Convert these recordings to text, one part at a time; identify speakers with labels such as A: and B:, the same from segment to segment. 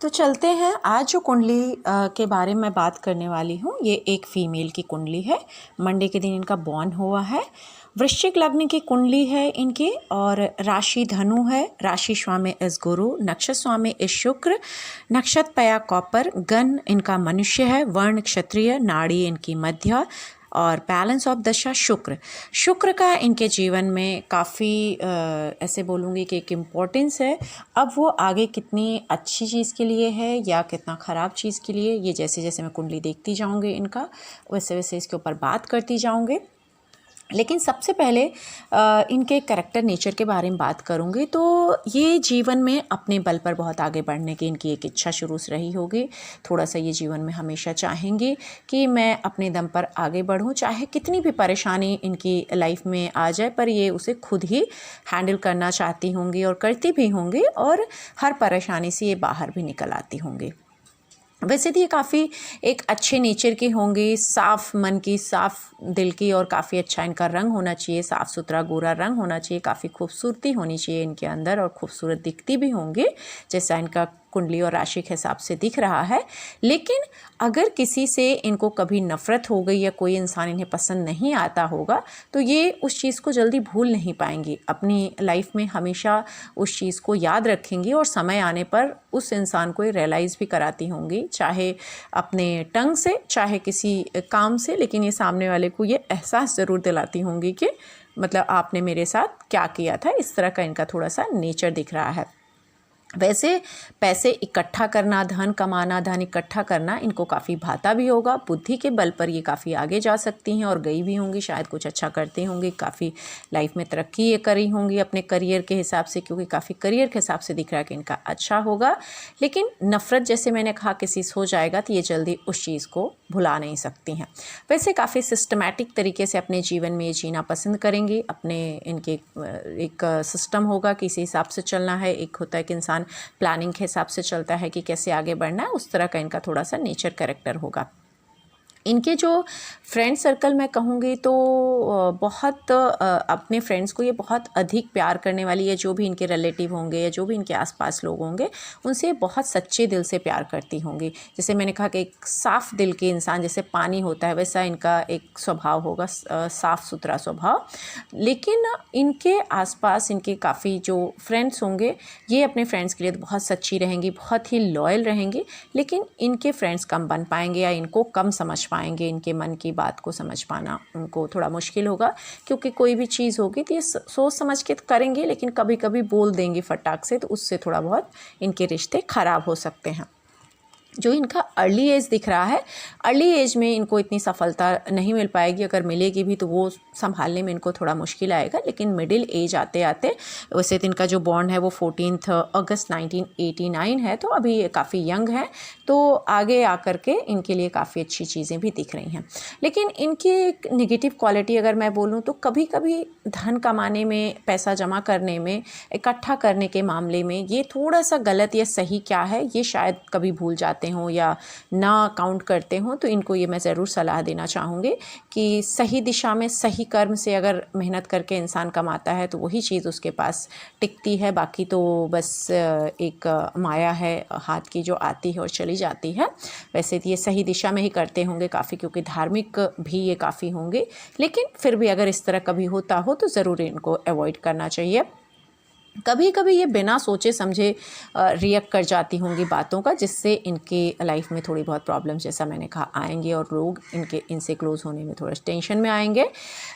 A: तो चलते हैं। आज जो कुंडली के बारे में बात करने वाली हूँ, ये एक फीमेल की कुंडली है। मंडे के दिन इनका बॉर्न हुआ है। वृश्चिक लग्न की कुंडली है इनकी और राशि धनु है। राशि स्वामी इस गुरु, नक्षत्र स्वामी इस शुक्र, नक्षत्र पया कॉपर, गण इनका मनुष्य है, वर्ण क्षत्रिय, नाड़ी इनकी मध्य और बैलेंस ऑफ दशा शुक्र। शुक्र का इनके जीवन में काफ़ी ऐसे बोलूँगी कि एक इम्पोर्टेंस है। अब वो आगे कितनी अच्छी चीज़ के लिए है या कितना ख़राब चीज़ के लिए, ये जैसे जैसे मैं कुंडली देखती जाऊँगी इनका, वैसे वैसे इसके ऊपर बात करती जाऊँगी। लेकिन सबसे पहले इनके कैरेक्टर नेचर के बारे में बात करूँगी। तो ये जीवन में अपने बल पर बहुत आगे बढ़ने की इनकी एक इच्छा शुरू से रही होगी। थोड़ा सा ये जीवन में हमेशा चाहेंगे कि मैं अपने दम पर आगे बढ़ूँ, चाहे कितनी भी परेशानी इनकी लाइफ में आ जाए, पर ये उसे खुद ही हैंडल करना चाहती होंगी और करती भी होंगी और हर परेशानी से ये बाहर भी निकल आती होंगी। वैसे तो ये काफ़ी एक अच्छे नेचर की होंगी, साफ़ मन की, साफ़ दिल की और काफ़ी अच्छा इनका रंग होना चाहिए, साफ़ सुथरा गोरा रंग होना चाहिए, काफ़ी खूबसूरती होनी चाहिए इनके अंदर और खूबसूरत दिखती भी होंगी जैसा इनका कुंडली और राशि के हिसाब से दिख रहा है। लेकिन अगर किसी से इनको कभी नफ़रत हो गई या कोई इंसान इन्हें पसंद नहीं आता होगा तो ये उस चीज़ को जल्दी भूल नहीं पाएंगी। अपनी लाइफ में हमेशा उस चीज़ को याद रखेंगी और समय आने पर उस इंसान को ये रियलाइज़ भी कराती होंगी, चाहे अपने टंग से चाहे किसी काम से, लेकिन ये सामने वाले को ये एहसास ज़रूर दिलाती होंगी कि मतलब आपने मेरे साथ क्या किया था। इस तरह का इनका थोड़ा सा नेचर दिख रहा है। वैसे पैसे इकट्ठा करना, धन कमाना, धन इकट्ठा करना इनको काफ़ी भाता भी होगा। बुद्धि के बल पर ये काफ़ी आगे जा सकती हैं और गई भी होंगी, शायद कुछ अच्छा करती होंगी, काफ़ी लाइफ में तरक्की ये करी होंगी अपने करियर के हिसाब से, क्योंकि काफ़ी करियर के हिसाब से दिख रहा है कि इनका अच्छा होगा। लेकिन नफ़रत जैसे मैंने कहा किसी से हो जाएगा तो ये जल्दी उस चीज़ को भुला नहीं सकती हैं। वैसे काफ़ी सिस्टमैटिक तरीके से अपने जीवन में ये जीना पसंद करेंगी। अपने इनके एक सिस्टम होगा कि इसी हिसाब से चलना है। एक होता है कि इंसान प्लानिंग के हिसाब से चलता है कि कैसे आगे बढ़ना है, उस तरह का इनका थोड़ा सा नेचर कैरेक्टर होगा। इनके जो फ्रेंड सर्कल मैं कहूँगी तो बहुत अपने फ्रेंड्स को ये बहुत अधिक प्यार करने वाली है। जो भी इनके रिलेटिव होंगे या जो भी इनके आसपास लोग होंगे उनसे बहुत सच्चे दिल से प्यार करती होंगी। जैसे मैंने कहा कि एक साफ़ दिल के इंसान जैसे पानी होता है वैसा इनका एक स्वभाव होगा, साफ़ सुथरा स्वभाव। लेकिन इनके आसपास इनके काफ़ी जो फ्रेंड्स होंगे ये अपने फ्रेंड्स के लिए बहुत सच्ची रहेंगी, बहुत ही लॉयल रहेंगी। लेकिन इनके फ्रेंड्स कम बन पाएंगे या इनको कम समझ पाएंगे। इनके मन की बात को समझ पाना उनको थोड़ा मुश्किल होगा, क्योंकि कोई भी चीज़ होगी तो ये सोच समझ के करेंगे, लेकिन कभी कभी बोल देंगे फटाक से, तो उससे थोड़ा बहुत इनके रिश्ते ख़राब हो सकते हैं। जो इनका अर्ली एज दिख रहा है, अर्ली एज में इनको इतनी सफलता नहीं मिल पाएगी, अगर मिलेगी भी तो वो संभालने में इनको थोड़ा मुश्किल आएगा। लेकिन मिडिल एज आते आते, वैसे तो इनका जो बॉर्न है वो 14 अगस्त 1989 है, तो अभी ये काफ़ी यंग है, तो आगे आकर के इनके लिए काफ़ी अच्छी चीज़ें भी दिख रही हैं। लेकिन इनकी एक नेगेटिव क्वालिटी अगर मैं बोलूँ तो कभी कभी धन कमाने में, पैसा जमा करने में, इकट्ठा करने के मामले में ये थोड़ा सा गलत या सही क्या है ये शायद कभी भूल जाते हों या ना काउंट करते हों। तो इनको ये मैं ज़रूर सलाह देना चाहूँगी कि सही दिशा में सही कर्म से अगर मेहनत करके इंसान कमाता है तो वही चीज़ उसके पास टिकती है। बाकी तो बस एक माया है हाथ की जो आती है और चली जाती है। वैसे तो ये सही दिशा में ही करते होंगे काफ़ी, क्योंकि धार्मिक भी ये काफ़ी होंगे। लेकिन फिर भी अगर इस तरह कभी होता हो तो ज़रूर इनको अवॉइड करना चाहिए। कभी कभी ये बिना सोचे समझे रिएक्ट कर जाती होंगी बातों का, जिससे इनके लाइफ में थोड़ी बहुत प्रॉब्लम जैसा मैंने कहा आएंगे और लोग इनसे क्लोज़ होने में थोड़ा टेंशन में आएंगे।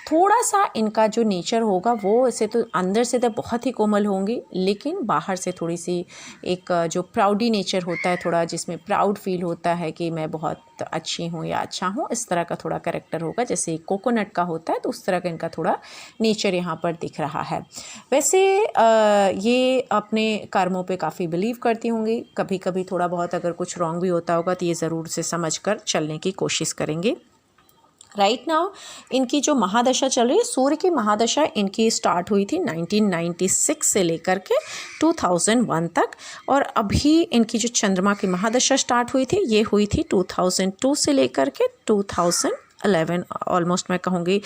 A: थोड़ा सा इनका जो नेचर होगा वो ऐसे तो अंदर से तो बहुत ही कोमल होंगी, लेकिन बाहर से थोड़ी सी एक जो प्राउडी नेचर होता है, थोड़ा जिसमें प्राउड फील होता है कि मैं बहुत अच्छी हूँ या अच्छा हूँ, इस तरह का थोड़ा कैरेक्टर होगा। जैसे कोकोनट का होता है तो उस तरह का इनका थोड़ा नेचर यहाँ पर दिख रहा है। वैसे ये अपने कर्मों पे काफ़ी बिलीव करती होंगी। कभी कभी थोड़ा बहुत अगर कुछ रॉन्ग भी होता होगा तो ये ज़रूर से समझ कर चलने की कोशिश करेंगे। राइट नाउ इनकी जो महादशा चल रही है, सूर्य की महादशा इनकी स्टार्ट हुई थी 1996 से लेकर के 2001 तक, और अभी इनकी जो चंद्रमा की महादशा स्टार्ट हुई थी ये हुई थी 2002 से लेकर के 2000 11 ऑलमोस्ट मैं कहूँगी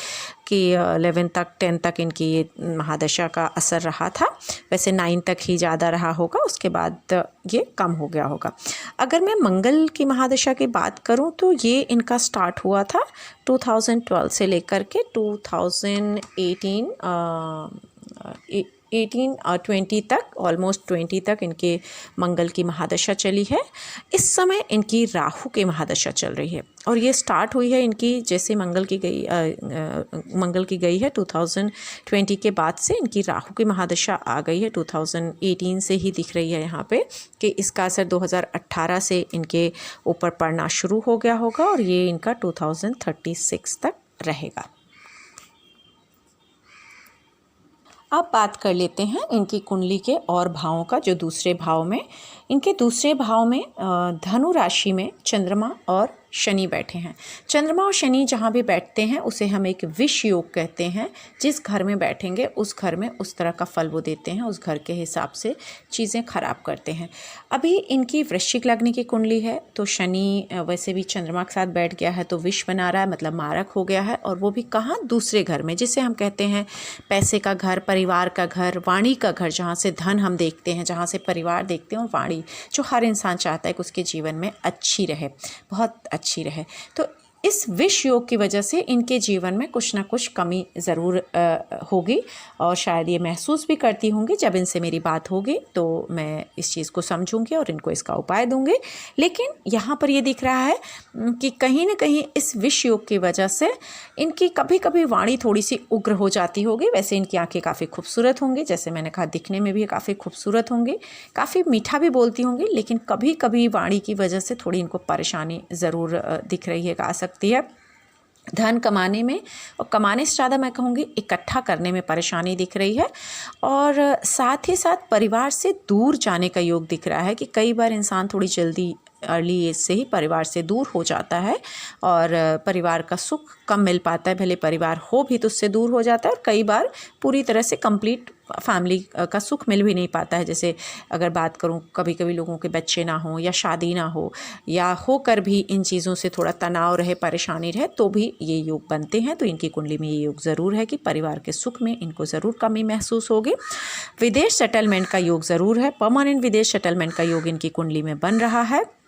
A: कि 11 तक 10 तक इनकी ये महादशा का असर रहा था। वैसे 9 तक ही ज़्यादा रहा होगा, उसके बाद ये कम हो गया होगा। अगर मैं मंगल की महादशा की बात करूँ तो ये इनका स्टार्ट हुआ था 2012 से लेकर के 2018 और 20 तक, ऑलमोस्ट 20 तक इनके मंगल की महादशा चली है। इस समय इनकी राहु की महादशा चल रही है और ये स्टार्ट हुई है इनकी जैसे मंगल की गई है 2020 के बाद से इनकी राहु की महादशा आ गई है। 2018 से ही दिख रही है यहाँ पे कि इसका असर 2018 से इनके ऊपर पड़ना शुरू हो गया होगा और ये इनका 2036 तक रहेगा। अब बात कर लेते हैं इनकी कुंडली के और भावों का। जो दूसरे भाव में, इनके दूसरे भाव में धनु राशि में चंद्रमा और शनि बैठे हैं। चंद्रमा और शनि जहाँ भी बैठते हैं उसे हम एक विष योग कहते हैं। जिस घर में बैठेंगे उस घर में उस तरह का फल वो देते हैं, उस घर के हिसाब से चीज़ें खराब करते हैं। अभी इनकी वृश्चिक लग्न की कुंडली है तो शनि वैसे भी चंद्रमा के साथ बैठ गया है तो विष बना रहा है, मतलब मारक हो गया है, और वो भी कहाँ, दूसरे घर में, जिसे हम कहते हैं पैसे का घर, परिवार का घर, वाणी का घर, जहाँ से धन हम देखते हैं, जहाँ से परिवार देखते हैं, और वाणी जो हर इंसान चाहता है कि उसके जीवन में अच्छी रहे, बहुत अच्छी रहे। तो इस विष योग की वजह से इनके जीवन में कुछ ना कुछ कमी ज़रूर होगी और शायद ये महसूस भी करती होंगी। जब इनसे मेरी बात होगी तो मैं इस चीज़ को समझूंगी और इनको इसका उपाय दूंगी। लेकिन यहाँ पर ये दिख रहा है कि कहीं ना कहीं इस विष योग की वजह से इनकी कभी कभी वाणी थोड़ी सी उग्र हो जाती होगी। वैसे इनकी आंखें काफ़ी खूबसूरत होंगी, जैसे मैंने कहा दिखने में भी काफ़ी खूबसूरत होंगी, काफ़ी मीठा भी बोलती होंगी, लेकिन कभी कभी वाणी की वजह से थोड़ी इनको परेशानी ज़रूर दिख रही है, आ सकती है। धन कमाने में, और कमाने से ज़्यादा मैं कहूँगी इकट्ठा करने में परेशानी दिख रही है। और साथ ही साथ परिवार से दूर जाने का योग दिख रहा है कि कई बार इंसान थोड़ी जल्दी अर्ली एज से ही परिवार से दूर हो जाता है और परिवार का सुख कम मिल पाता है। भले परिवार हो भी तो उससे दूर हो जाता है, और कई बार पूरी तरह से कंप्लीट फैमिली का सुख मिल भी नहीं पाता है। जैसे अगर बात करूं, कभी कभी लोगों के बच्चे ना हो या शादी ना हो, या होकर भी इन चीज़ों से थोड़ा तनाव रहे, परेशानी रहे, तो भी ये योग बनते हैं। तो इनकी कुंडली में ये योग ज़रूर है कि परिवार के सुख में इनको ज़रूर कमी महसूस होगी। विदेश सेटलमेंट का योग ज़रूर है, परमानेंट विदेश सेटलमेंट का योग इनकी कुंडली में बन रहा है,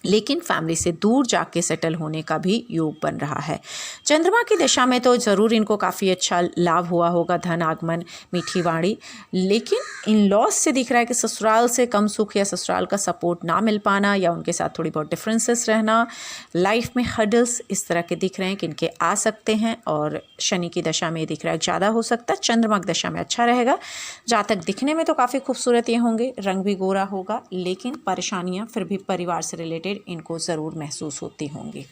A: लेकिन फैमिली से दूर जाके सेटल होने का भी योग बन रहा है। चंद्रमा की दिशा में तो ज़रूर इनको काफ़ी अच्छा लाभ हुआ होगा, धन आगमन, मीठी वाणी, लेकिन इन लॉस से दिख रहा है कि ससुराल से कम सुख या ससुराल का सपोर्ट ना मिल पाना या उनके साथ थोड़ी बहुत डिफरेंसेस रहना, लाइफ में हर्डल्स इस तरह के दिख रहे हैं कि इनके आ सकते हैं। और शनि की दशा में दिख रहा है ज़्यादा हो सकता है, चंद्रमा की दशा में अच्छा रहेगा। जातक दिखने में तो काफ़ी खूबसूरत ये होंगे, रंग भी गोरा होगा, लेकिन परेशानियाँ फिर भी परिवार से रिलेटेड इनको ज़रूर महसूस होती होंगी।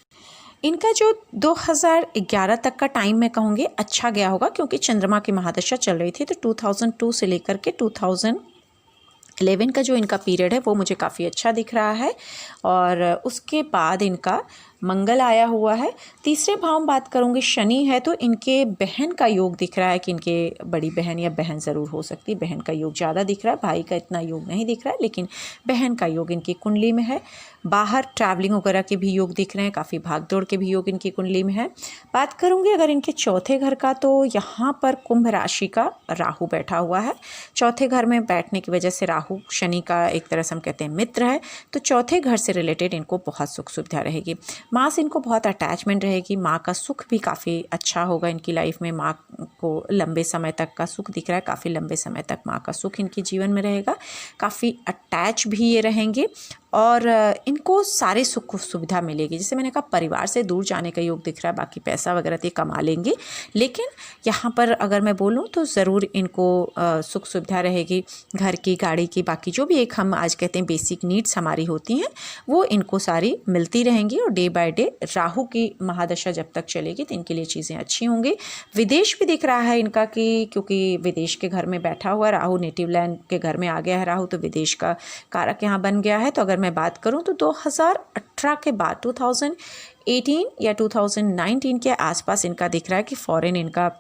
A: इनका जो 2011 तक का टाइम मैं कहूँगी अच्छा गया होगा, क्योंकि चंद्रमा की महादशा चल रही थी। तो 2002 से लेकर के 2011 का जो इनका पीरियड है वो मुझे काफ़ी अच्छा दिख रहा है। और उसके बाद इनका मंगल आया हुआ है। तीसरे भाव में बात करूँगी, शनि है, तो इनके बहन का योग दिख रहा है कि इनके बड़ी बहन या बहन ज़रूर हो सकती है, बहन का योग ज़्यादा दिख रहा है, भाई का इतना योग नहीं दिख रहा है, लेकिन बहन का योग इनकी कुंडली में है। बाहर ट्रैवलिंग वगैरह के भी योग दिख रहे हैं, काफ़ी भाग दौड़ के भी योग इनकी कुंडली में है। बात करूँगी अगर इनके चौथे घर का, तो यहाँ पर कुंभ राशि का राहु बैठा हुआ है। चौथे घर में बैठने की वजह से राहु शनि का एक तरह से हम कहते हैं मित्र है, तो चौथे घर से रिलेटेड इनको बहुत सुख सुविधा रहेगी। माँ से इनको बहुत अटैचमेंट रहेगी, माँ का सुख भी काफ़ी अच्छा होगा इनकी लाइफ में। माँ को लंबे समय तक का सुख दिख रहा है, काफ़ी लंबे समय तक माँ का सुख इनके जीवन में रहेगा, काफ़ी अटैच भी ये रहेंगे और इनको सारे सुख सुविधा मिलेगी। जैसे मैंने कहा परिवार से दूर जाने का योग दिख रहा है, बाकी पैसा वगैरह तो कमा लेंगे, लेकिन यहाँ पर अगर मैं बोलूँ तो ज़रूर इनको सुख सुविधा रहेगी, घर की, गाड़ी की, बाकी जो भी एक हम आज कहते हैं बेसिक नीड्स हमारी होती हैं वो इनको सारी मिलती रहेंगी। और डे बाय डे राहु की महादशा जब तक चलेगी तो इनके लिए चीज़ें अच्छी होंगी। विदेश भी दिख रहा है इनका कि क्योंकि विदेश के घर में बैठा हुआ राहु, नेटिव लैंड के घर में आ गया है राहु, तो विदेश का कारक यहाँ बन गया है। तो अगर मैं बात करूँ तो 2018 के बाद 2018 या 2019 के आसपास इनका दिख रहा है कि फॉरेन इनका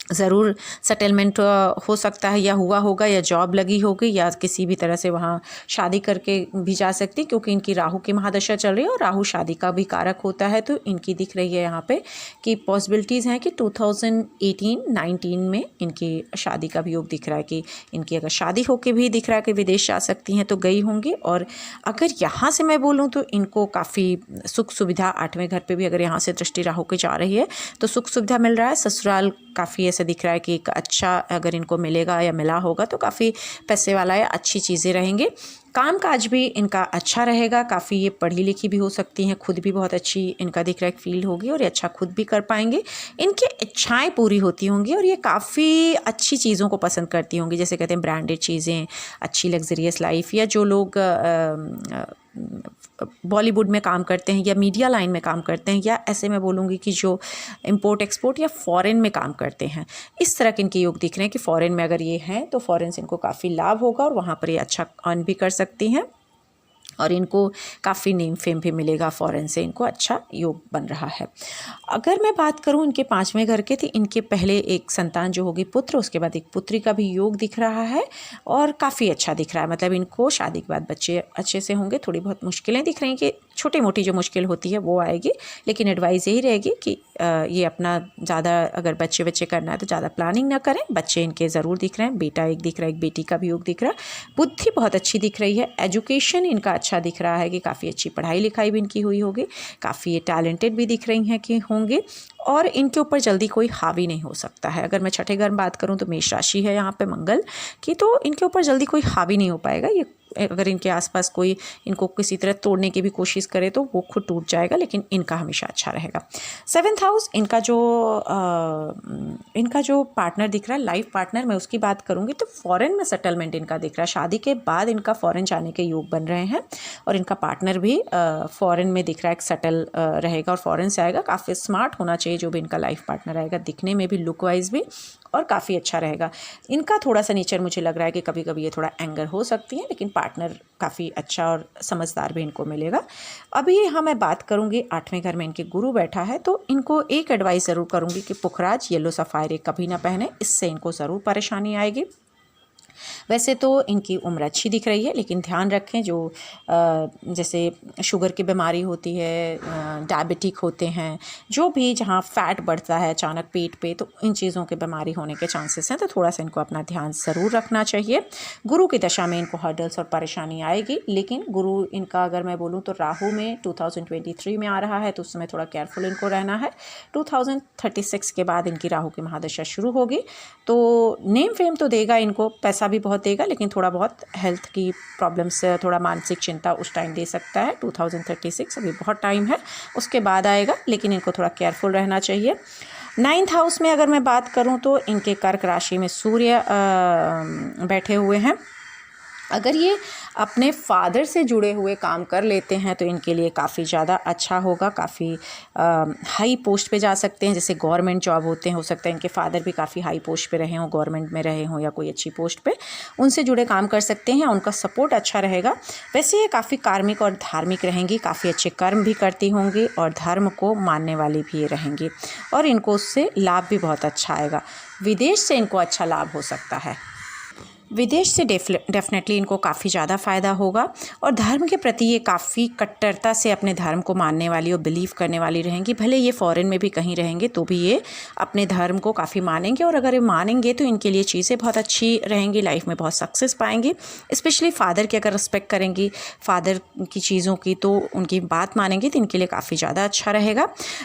A: ज़रूर सेटलमेंट हो सकता है, या हुआ होगा, या जॉब लगी होगी, या किसी भी तरह से वहाँ शादी करके भी जा सकती, क्योंकि इनकी राहु की महादशा चल रही है और राहु शादी का भी कारक होता है। तो इनकी दिख रही है यहाँ पे कि पॉसिबिलिटीज़ हैं कि 2018-19 में इनकी शादी का भी योग दिख रहा है, कि इनकी अगर शादी होके भी दिख रहा है कि विदेश जा सकती हैं तो गई होंगी। और अगर यहाँ से मैं बोलूँ तो इनको काफ़ी सुख सुविधा 8वें घर पे भी अगर यहाँ से दृष्टि राहु की जा रही है तो सुख सुविधा मिल रहा है। ससुराल काफ़ी ऐसे दिख रहा है कि एक अच्छा अगर इनको मिलेगा या मिला होगा तो काफ़ी पैसे वाला या अच्छी चीज़ें रहेंगे। काम काज भी इनका अच्छा रहेगा, काफ़ी ये पढ़ी लिखी भी हो सकती हैं, खुद भी बहुत अच्छी इनका दिख रहा है फील्ड होगी और ये अच्छा खुद भी कर पाएंगे। इनकी इच्छाएं पूरी होती होंगी और ये काफ़ी अच्छी चीज़ों को पसंद करती होंगी, जैसे कहते हैं ब्रांडेड चीज़ें, अच्छी लग्जरियस लाइफ, या जो लोग बॉलीवुड में काम करते हैं या मीडिया लाइन में काम करते हैं, या ऐसे मैं बोलूँगी कि जो इंपोर्ट एक्सपोर्ट या फॉरेन में काम करते हैं, इस तरह के इनके योग दिख रहे हैं कि फॉरेन में अगर ये हैं तो फॉरेन से इनको काफ़ी लाभ होगा और वहाँ पर ये अच्छा अर्न भी कर सकती हैं और इनको काफ़ी नेम फेम भी मिलेगा, फॉरेन से इनको अच्छा योग बन रहा है। अगर मैं बात करूं इनके 5वें घर के, तो इनके पहले एक संतान जो होगी पुत्र, उसके बाद एक पुत्री का भी योग दिख रहा है और काफ़ी अच्छा दिख रहा है। मतलब इनको शादी के बाद बच्चे अच्छे से होंगे। थोड़ी बहुत मुश्किलें दिख रही हैं कि छोटी मोटी जो मुश्किल होती है वो आएगी, लेकिन एडवाइस यही रहेगी कि ये अपना ज़्यादा अगर बच्चे करना है तो ज़्यादा प्लानिंग ना करें। बच्चे इनके ज़रूर दिख रहे हैं, बेटा एक दिख रहा है, एक बेटी का भी योग दिख रहा है। बुद्धि बहुत अच्छी दिख रही है, एजुकेशन इनका अच्छा दिख रहा है कि काफ़ी अच्छी पढ़ाई लिखाई भी इनकी हुई होगी, काफ़ी ये टैलेंटेड भी दिख रही हैं कि होंगे और इनके ऊपर जल्दी कोई हावी नहीं हो सकता है। अगर मैं छठे घर में बात करूं तो मेष राशि है यहाँ पे मंगल की, तो इनके ऊपर जल्दी कोई हावी नहीं हो पाएगा। ये अगर इनके आसपास कोई इनको किसी तरह तोड़ने की भी कोशिश करे तो वो खुद टूट जाएगा, लेकिन इनका हमेशा अच्छा रहेगा। 7th हाउस इनका जो पार्टनर दिख रहा है, लाइफ पार्टनर, मैं उसकी बात करूंगी तो फॉरेन में सेटलमेंट इनका दिख रहा है। शादी के बाद इनका फॉरेन जाने के योग बन रहे हैं और इनका पार्टनर भी फॉरेन में दिख रहा है, सेटल रहेगा और फॉरेन से आएगा। काफ़ी स्मार्ट होना चाहिए जो भी इनका लाइफ पार्टनर आएगा, दिखने में भी, लुक वाइज भी, और काफ़ी अच्छा रहेगा। इनका थोड़ा सा नेचर मुझे लग रहा है कि कभी कभी ये थोड़ा एंगर हो सकती है, लेकिन पार्टनर काफ़ी अच्छा और समझदार भी इनको मिलेगा। अभी यहाँ मैं बात करूँगी 8वें घर में इनके गुरु बैठा है, तो इनको एक एडवाइस ज़रूर करूँगी कि पुखराज येलो सफ़ायर कभी ना पहने, इससे इनको ज़रूर परेशानी आएगी। वैसे तो इनकी उम्र अच्छी दिख रही है, लेकिन ध्यान रखें जो जैसे शुगर की बीमारी होती है, डायबिटिक होते हैं, जो भी जहाँ फैट बढ़ता है अचानक पेट पे, तो इन चीज़ों की बीमारी होने के चांसेस हैं, तो थोड़ा सा इनको अपना ध्यान ज़रूर रखना चाहिए। गुरु की दशा में इनको हर्डल्स और परेशानी आएगी, लेकिन गुरु इनका अगर मैं बोलूँ तो राहु में 2023 में आ रहा है, तो उस समय थोड़ा केयरफुल इनको रहना है। 2036 के बाद इनकी राहु की महादशा शुरू होगी, तो नेम फेम तो देगा इनको, पैसा भी बहुत देगा, लेकिन थोड़ा बहुत हेल्थ की प्रॉब्लम्स, थोड़ा मानसिक चिंता उस टाइम दे सकता है। 2036 अभी बहुत टाइम है, उसके बाद आएगा, लेकिन इनको थोड़ा केयरफुल रहना चाहिए। 9th हाउस में अगर मैं बात करूं तो इनके कर्क राशि में सूर्य बैठे हुए हैं। अगर ये अपने फादर से जुड़े हुए काम कर लेते हैं तो इनके लिए काफ़ी ज़्यादा अच्छा होगा, काफ़ी हाई पोस्ट पे जा सकते हैं। जैसे गवर्नमेंट जॉब होते हैं, हो सकता है इनके फादर भी काफ़ी हाई पोस्ट पे रहे हों, गवर्नमेंट में रहे हों या कोई अच्छी पोस्ट पे, उनसे जुड़े काम कर सकते हैं, उनका सपोर्ट अच्छा रहेगा। वैसे ये काफ़ी कार्मिक और धार्मिक रहेंगी, काफ़ी अच्छे कर्म भी करती होंगी और धर्म को मानने वाली भी ये रहेंगी और इनको उससे लाभ भी बहुत अच्छा आएगा। विदेश से इनको अच्छा लाभ हो सकता है, विदेश से डेफिनेटली इनको काफ़ी ज़्यादा फ़ायदा होगा और धर्म के प्रति ये काफ़ी कट्टरता से अपने धर्म को मानने वाली और बिलीव करने वाली रहेंगी। भले ये फॉरेन में भी कहीं रहेंगे तो भी ये अपने धर्म को काफ़ी मानेंगे और अगर ये मानेंगे तो इनके लिए चीज़ें बहुत अच्छी रहेंगी, लाइफ में बहुत सक्सेस पाएंगे। स्पेशली फादर की अगर रिस्पेक्ट करेंगी, फादर की चीज़ों की, तो उनकी बात मानेंगे तो इनके लिए काफ़ी ज़्यादा अच्छा रहेगा।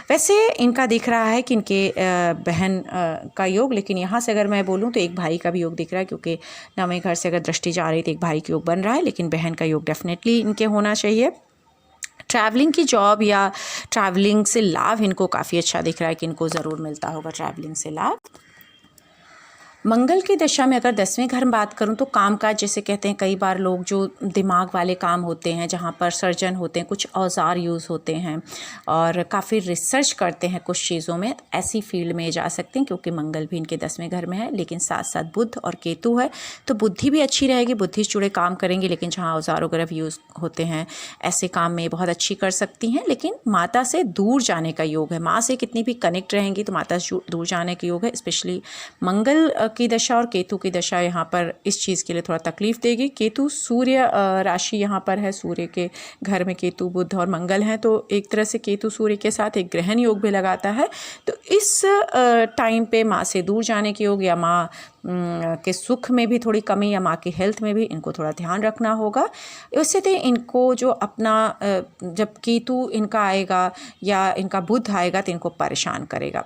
A: वैसे इनका दिख रहा है कि इनके बहन का योग, लेकिन यहाँ से अगर मैं बोलूँ तो एक भाई का भी योग दिख रहा है, क्योंकि 9वें घर से अगर दृष्टि जा रही तो एक भाई का योग बन रहा है, लेकिन बहन का योग डेफिनेटली इनके होना चाहिए। ट्रैवलिंग की जॉब या ट्रैवलिंग से लाभ इनको काफ़ी अच्छा दिख रहा है कि इनको ज़रूर मिलता होगा ट्रैवलिंग से लाभ। मंगल की दशा में अगर 10वें घर में बात करूं तो कामकाज, जैसे कहते हैं कई बार लोग जो दिमाग वाले काम होते हैं, जहां पर सर्जन होते हैं, कुछ औजार यूज़ होते हैं और काफ़ी रिसर्च करते हैं कुछ चीज़ों में, ऐसी फील्ड में जा सकते हैं क्योंकि मंगल भी इनके 10वें घर में है। लेकिन साथ साथ बुध और केतु है तो बुद्धि भी अच्छी रहेगी, बुद्धि से जुड़े काम करेंगे। लेकिन जहाँ औजार वगैरह यूज़ होते हैं ऐसे काम में बहुत अच्छी कर सकती हैं। लेकिन माता से दूर जाने का योग है, माँ से कितनी भी कनेक्ट रहेंगी तो माता से दूर जाने का योग है। स्पेशली मंगल की दशा और केतु की दशा यहाँ पर इस चीज़ के लिए थोड़ा तकलीफ देगी। केतु सूर्य राशि यहाँ पर है, सूर्य के घर में केतु बुध और मंगल हैं, तो एक तरह से केतु सूर्य के साथ एक ग्रहण योग भी लगाता है। तो इस टाइम पे माँ से दूर जाने के योग या माँ के सुख में भी थोड़ी कमी या माँ की हेल्थ में भी इनको थोड़ा ध्यान रखना होगा। उससे तो इनको जो अपना जब केतु इनका आएगा या इनका बुध आएगा तो इनको परेशान करेगा।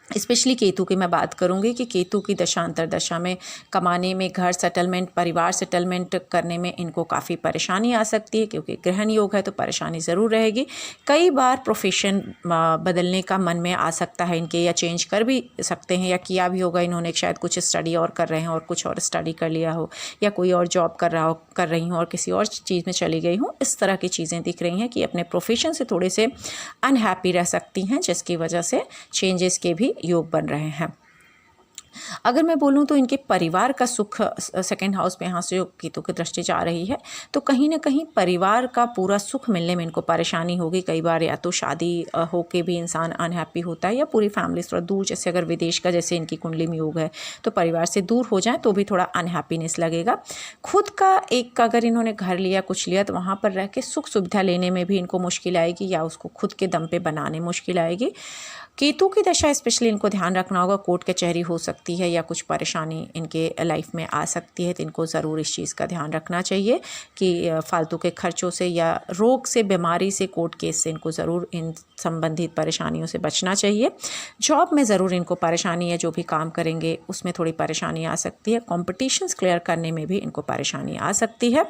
A: स्पेशली केतु की मैं बात करूंगी कि केतु की दशा अंतरदशा में कमाने में, घर सेटलमेंट, परिवार सेटलमेंट करने में इनको काफ़ी परेशानी आ सकती है क्योंकि ग्रहण योग है तो परेशानी ज़रूर रहेगी। कई बार प्रोफेशन बदलने का मन में आ सकता है इनके, या चेंज कर भी सकते हैं या किया भी होगा इन्होंने, शायद कुछ स्टडी और कर रहे हैं और कुछ और स्टडी कर लिया हो, या कोई और जॉब कर रही हूँ और किसी और चीज़ में चली गई हूँ। इस तरह की चीज़ें दिख रही हैं कि अपने प्रोफेशन से थोड़े से अनहैप्पी रह सकती हैं, जिसकी वजह से चेंजेस के भी योग बन रहे हैं। अगर मैं बोलूं तो इनके परिवार का सुख सेकंड हाउस में यहाँ से जो केतु की दृष्टि जा रही है तो कहीं ना कहीं परिवार का पूरा सुख मिलने में इनको परेशानी होगी। कई बार या तो शादी होके भी इंसान अनहैप्पी होता है या पूरी फैमिली थोड़ा दूर, जैसे अगर विदेश का जैसे इनकी कुंडली में योग है तो परिवार से दूर हो जाए तो भी थोड़ा अनहैप्पीनेस लगेगा। खुद का एक अगर इन्होंने घर लिया, कुछ लिया, तो वहाँ पर रह के सुख सुविधा लेने में भी इनको मुश्किल आएगी या उसको खुद के दम पे बनाने मुश्किल आएगी। केतु की दशा स्पेशली इनको ध्यान रखना होगा, कोर्ट कचहरी हो सकती है या कुछ परेशानी इनके लाइफ में आ सकती है, तो इनको ज़रूर इस चीज़ का ध्यान रखना चाहिए कि फालतू के खर्चों से या रोग से, बीमारी से, कोर्ट केस से इनको ज़रूर इन संबंधित परेशानियों से बचना चाहिए। जॉब में ज़रूर इनको परेशानी है, जो भी काम करेंगे उसमें थोड़ी परेशानी आ सकती है। कॉम्पिटिशन्स क्लियर करने में भी इनको परेशानी आ सकती है।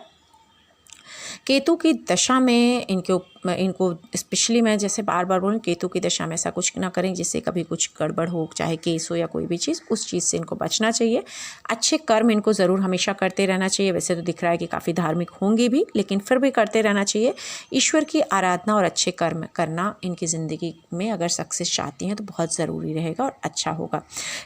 A: केतु की दशा में इनको स्पेशली मैं जैसे बार बार बोलूँ, केतु की दशा में ऐसा कुछ ना करें जिससे कभी कुछ गड़बड़ हो, चाहे केस हो या कोई भी चीज़, उस चीज़ से इनको बचना चाहिए। अच्छे कर्म इनको ज़रूर हमेशा करते रहना चाहिए। वैसे तो दिख रहा है कि काफ़ी धार्मिक होंगे भी, लेकिन फिर भी करते रहना चाहिए। ईश्वर की आराधना और अच्छे कर्म करना इनकी ज़िंदगी में अगर सक्सेस चाहती हैं तो बहुत ज़रूरी रहेगा और अच्छा होगा।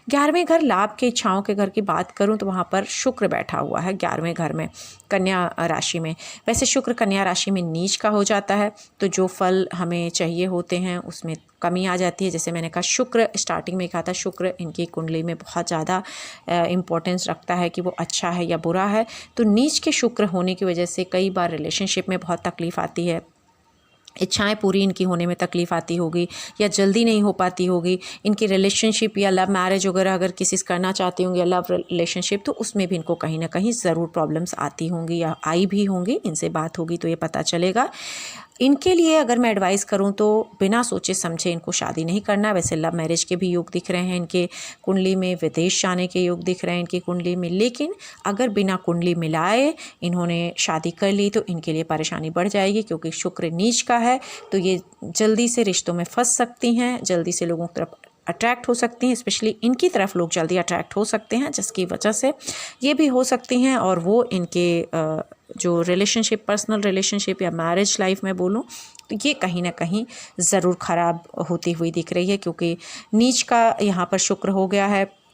A: 11वें घर लाभ के, इच्छाओं के घर की बात करूँ तो वहाँ पर शुक्र बैठा हुआ है 11वें घर में, कन्या राशि में। वैसे शुक्र कन्या राशि में नीच का हो जाता है तो जो फल हमें चाहिए होते हैं उसमें कमी आ जाती है। जैसे मैंने कहा, शुक्र स्टार्टिंग में कहा था, शुक्र इनकी कुंडली में बहुत ज़्यादा इम्पोर्टेंस रखता है कि वो अच्छा है या बुरा है। तो नीच के शुक्र होने की वजह से कई बार रिलेशनशिप में बहुत तकलीफ़ आती है, इच्छाएं पूरी इनकी होने में तकलीफ़ आती होगी या जल्दी नहीं हो पाती होगी। इनकी रिलेशनशिप या लव मैरिज वगैरह अगर किसी से करना चाहते होंगे या लव रिलेशनशिप, तो उसमें भी इनको कहीं ना कहीं ज़रूर प्रॉब्लम्स आती होंगी या आई भी होंगी। इनसे बात होगी तो ये पता चलेगा। इनके लिए अगर मैं एडवाइस करूं तो बिना सोचे समझे इनको शादी नहीं करना। वैसे लव मैरिज के भी योग दिख रहे हैं इनके कुंडली में, विदेश जाने के योग दिख रहे हैं इनकी कुंडली में, लेकिन अगर बिना कुंडली मिलाए इन्होंने शादी कर ली तो इनके लिए परेशानी बढ़ जाएगी क्योंकि शुक्र नीच का है। तो ये जल्दी से रिश्तों में फंस सकती हैं, जल्दी से लोगों की तरफ अट्रैक्ट हो सकती हैं, स्पेशली इनकी तरफ लोग जल्दी अट्रैक्ट हो सकते हैं, जिसकी वजह से ये भी हो सकती हैं और वो इनके जो रिलेशनशिप, पर्सनल रिलेशनशिप या मैरिज लाइफ में बोलूँ तो ये कहीं ना कहीं ज़रूर ख़राब होती हुई दिख रही है क्योंकि नीच का यहाँ पर शुक्र हो गया है।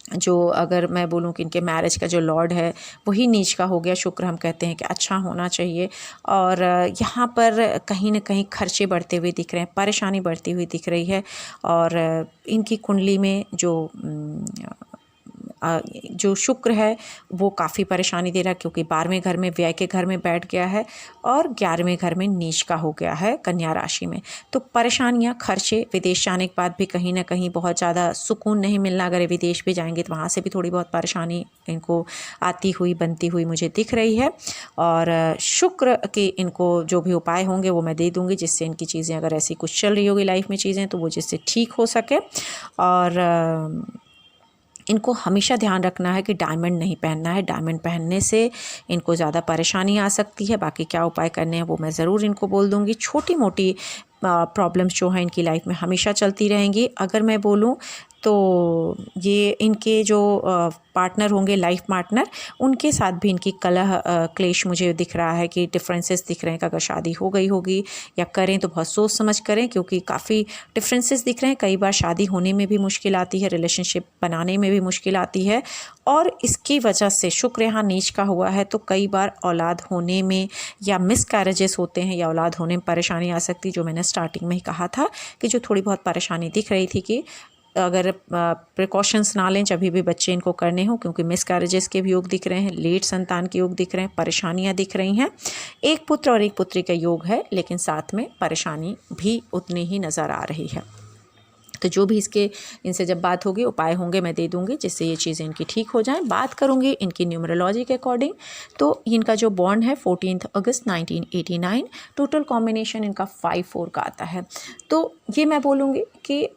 A: जो अगर मैं बोलूँ कि इनके मैरिज का जो लॉर्ड है वही नीच का हो गया। शुक्र हम कहते हैं कि अच्छा होना चाहिए और यहाँ पर कहीं ना कहीं खर्चे बढ़ते हुए दिख रहे हैं, परेशानी बढ़ती हुई दिख रही है। और इनकी कुंडली में जो शुक्र है वो काफ़ी परेशानी दे रहा है क्योंकि 12वें घर में, व्यय के घर में बैठ गया है और 11वें घर में नीच का हो गया है कन्या राशि में। तो परेशानियां, खर्चे, विदेश जाने के बाद भी कहीं ना कहीं बहुत ज़्यादा सुकून नहीं मिलना। अगर विदेश भी जाएंगे तो वहाँ से भी थोड़ी बहुत परेशानी इनको आती हुई, बनती हुई मुझे दिख रही है। और शुक्र के इनको जो भी उपाय होंगे वो मैं दे दूँगी जिससे इनकी चीज़ें, अगर ऐसी कुछ चल रही होगी लाइफ में चीज़ें, तो वो जिससे ठीक हो सके। और इनको हमेशा ध्यान रखना है कि डायमंड नहीं पहनना है। डायमंड पहनने से इनको ज़्यादा परेशानी आ सकती है। बाकी क्या उपाय करने हैं वो मैं ज़रूर इनको बोल दूँगी। छोटी मोटी प्रॉब्लम्स जो हैं इनकी लाइफ में हमेशा चलती रहेंगी। अगर मैं बोलूँ तो ये इनके जो पार्टनर होंगे, लाइफ पार्टनर, उनके साथ भी इनकी कलह क्लेश मुझे दिख रहा है कि डिफरेंसेस दिख रहे हैं कि अगर शादी हो गई होगी या करें तो बहुत सोच समझ करें, क्योंकि काफ़ी डिफरेंसेस दिख रहे हैं। कई बार शादी होने में भी मुश्किल आती है, रिलेशनशिप बनाने में भी मुश्किल आती है, और इसकी वजह से शुक्र यहाँ नीच का हुआ है, तो कई बार औलाद होने में या मिसकैरेजेस होते हैं या औलाद होने में परेशानी आ सकती है। जो मैंने स्टार्टिंग में ही कहा था कि जो थोड़ी बहुत परेशानी दिख रही थी कि अगर प्रिकॉशंस ना लें जब भी बच्चे इनको करने हों, क्योंकि मिसकैरेजेस के भी योग दिख रहे हैं, लेट संतान के योग दिख रहे हैं, परेशानियां दिख रही हैं। एक पुत्र और एक पुत्री का योग है, लेकिन साथ में परेशानी भी उतनी ही नज़र आ रही है। तो जो भी इनसे जब बात होगी, उपाय होंगे मैं दे दूंगी जिससे ये चीज़ें इनकी ठीक हो जाएं। बात करूंगी इनकी न्यूमरोलॉजी के अकॉर्डिंग, तो इनका जो बॉन्ड है 14 अगस्त 1989, टोटल कॉम्बिनेशन इनका 5-4 का आता है। तो ये मैं बोलूँगी कि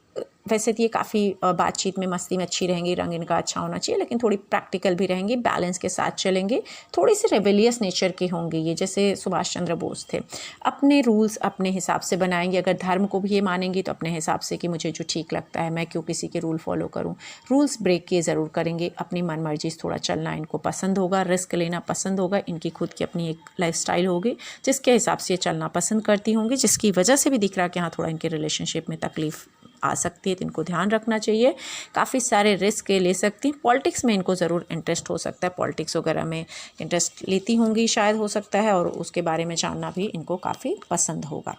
A: वैसे तो ये काफ़ी बातचीत में, मस्ती में अच्छी रहेंगी, रंग इनका अच्छा होना चाहिए, लेकिन थोड़ी प्रैक्टिकल भी रहेंगी, बैलेंस के साथ चलेंगे, थोड़ी सी रेबेलियस नेचर की होंगी ये, जैसे सुभाष चंद्र बोस थे। अपने रूल्स अपने हिसाब से बनाएंगे, अगर धर्म को भी ये मानेंगी तो अपने हिसाब से कि मुझे जो ठीक लगता है, मैं क्यों किसी के रूल फॉलो करूँ। रूल्स ब्रेक किए ज़रूर करेंगे, अपनी मन मर्जी से थोड़ा चलना इनको पसंद होगा, रिस्क लेना पसंद होगा, इनकी खुद की अपनी एक लाइफस्टाइल होगी जिसके हिसाब से ये चलना पसंद करती होंगी, जिसकी वजह से भी दिख रहा है कि हाँ थोड़ा इनके रिलेशनशिप में तकलीफ आ सकती है, तो इनको ध्यान रखना चाहिए। काफ़ी सारे रिस्क ले सकती हैं। पॉलिटिक्स में इनको ज़रूर इंटरेस्ट हो सकता है, पॉलिटिक्स वगैरह में इंटरेस्ट लेती होंगी शायद, हो सकता है, और उसके बारे में जानना भी इनको काफ़ी पसंद होगा।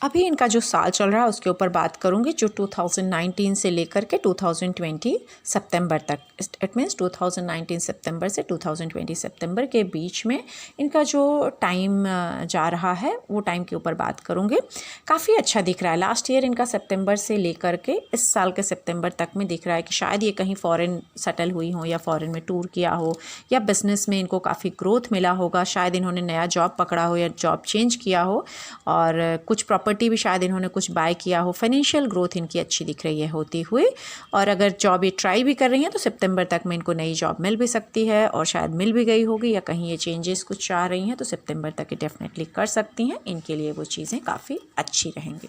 A: अभी इनका जो साल चल रहा है उसके ऊपर बात करूंगी, जो 2019 से लेकर के 2020 सितंबर तक, इट मीन्स 2019 सितंबर से 2020 सितंबर के बीच में इनका जो टाइम जा रहा है वो टाइम के ऊपर बात करूंगी। काफ़ी अच्छा दिख रहा है। लास्ट ईयर इनका सितंबर से लेकर के इस साल के सितंबर तक में दिख रहा है कि शायद ये कहीं फ़ॉरेन सेटल हुई हो या फ़ॉरेन में टूर किया हो, या बिज़नेस में इनको काफ़ी ग्रोथ मिला होगा, शायद इन्होंने नया जॉब पकड़ा हो या जॉब चेंज किया हो, और कुछ प्रॉपर्टी भी शायद इन्होंने कुछ बाय किया हो। फाइनेंशियल ग्रोथ इनकी अच्छी दिख रही है होती हुई, और अगर जॉब ये ट्राई भी कर रही हैं तो सितंबर तक में इनको नई जॉब मिल भी सकती है, और शायद मिल भी गई होगी, या कहीं ये चेंजेस कुछ चाह रही हैं तो सितंबर तक ये डेफिनेटली कर सकती हैं। इनके लिए वो चीज़ें काफ़ी अच्छी रहेंगी।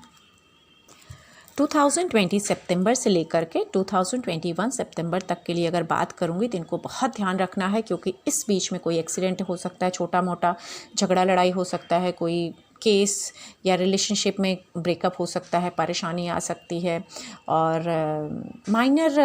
A: 2020 सितंबर से लेकर के 2021 सितंबर तक के लिए अगर बात करूंगी तो इनको बहुत ध्यान रखना है, क्योंकि इस बीच में कोई एक्सीडेंट हो सकता है, छोटा मोटा झगड़ा लड़ाई हो सकता है, कोई केस या रिलेशनशिप में ब्रेकअप हो सकता है, परेशानी आ सकती है, और माइनर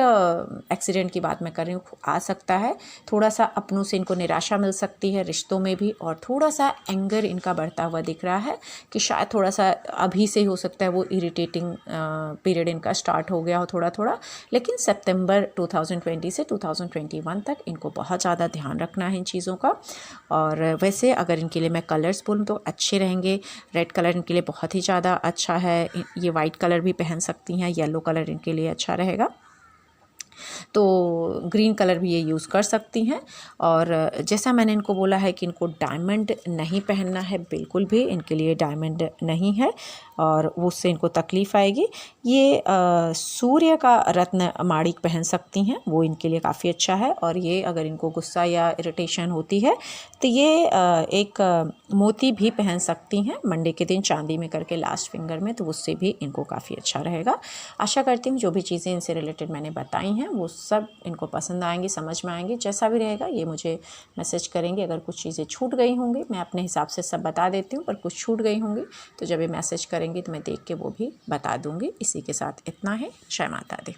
A: एक्सीडेंट की बात मैं कर रही हूँ, आ सकता है। थोड़ा सा अपनों से इनको निराशा मिल सकती है रिश्तों में भी, और थोड़ा सा एंगर इनका बढ़ता हुआ दिख रहा है कि शायद थोड़ा सा अभी से ही हो सकता है वो इरिटेटिंग पीरियड इनका स्टार्ट हो गया हो थोड़ा थोड़ा। लेकिन सितंबर 2020 से 2021 तक इनको बहुत ज़्यादा ध्यान रखना है इन चीज़ों का। और वैसे अगर इनके लिए मैं कलर्स बोलूँ तो अच्छे रहेंगे। रेड कलर इनके लिए बहुत ही ज़्यादा अच्छा है, ये वाइट कलर भी पहन सकती हैं, येलो कलर इनके लिए अच्छा रहेगा, तो ग्रीन कलर भी ये यूज़ कर सकती हैं। और जैसा मैंने इनको बोला है कि इनको डायमंड नहीं पहनना है, बिल्कुल भी इनके लिए डायमंड नहीं है, और उससे इनको तकलीफ़ आएगी। ये सूर्य का रत्न माणिक पहन सकती हैं, वो इनके लिए काफ़ी अच्छा है। और ये अगर इनको गुस्सा या इरिटेशन होती है तो ये एक मोती भी पहन सकती हैं मंडे के दिन चांदी में करके लास्ट फिंगर में, तो उससे भी इनको काफ़ी अच्छा रहेगा। आशा करती हूँ जो भी चीज़ें इनसे रिलेटेड मैंने बताई हैं वो सब इनको पसंद आएंगी, समझ में आएंगी। जैसा भी रहेगा ये मुझे मैसेज करेंगे। अगर कुछ चीज़ें छूट गई होंगी, मैं अपने हिसाब से सब बता देती हूँ, पर कुछ छूट गई होंगी तो जब ये मैसेज करेंगी तो मैं देख के वो भी बता दूँगी। इसी के साथ इतना है। जय माता दी।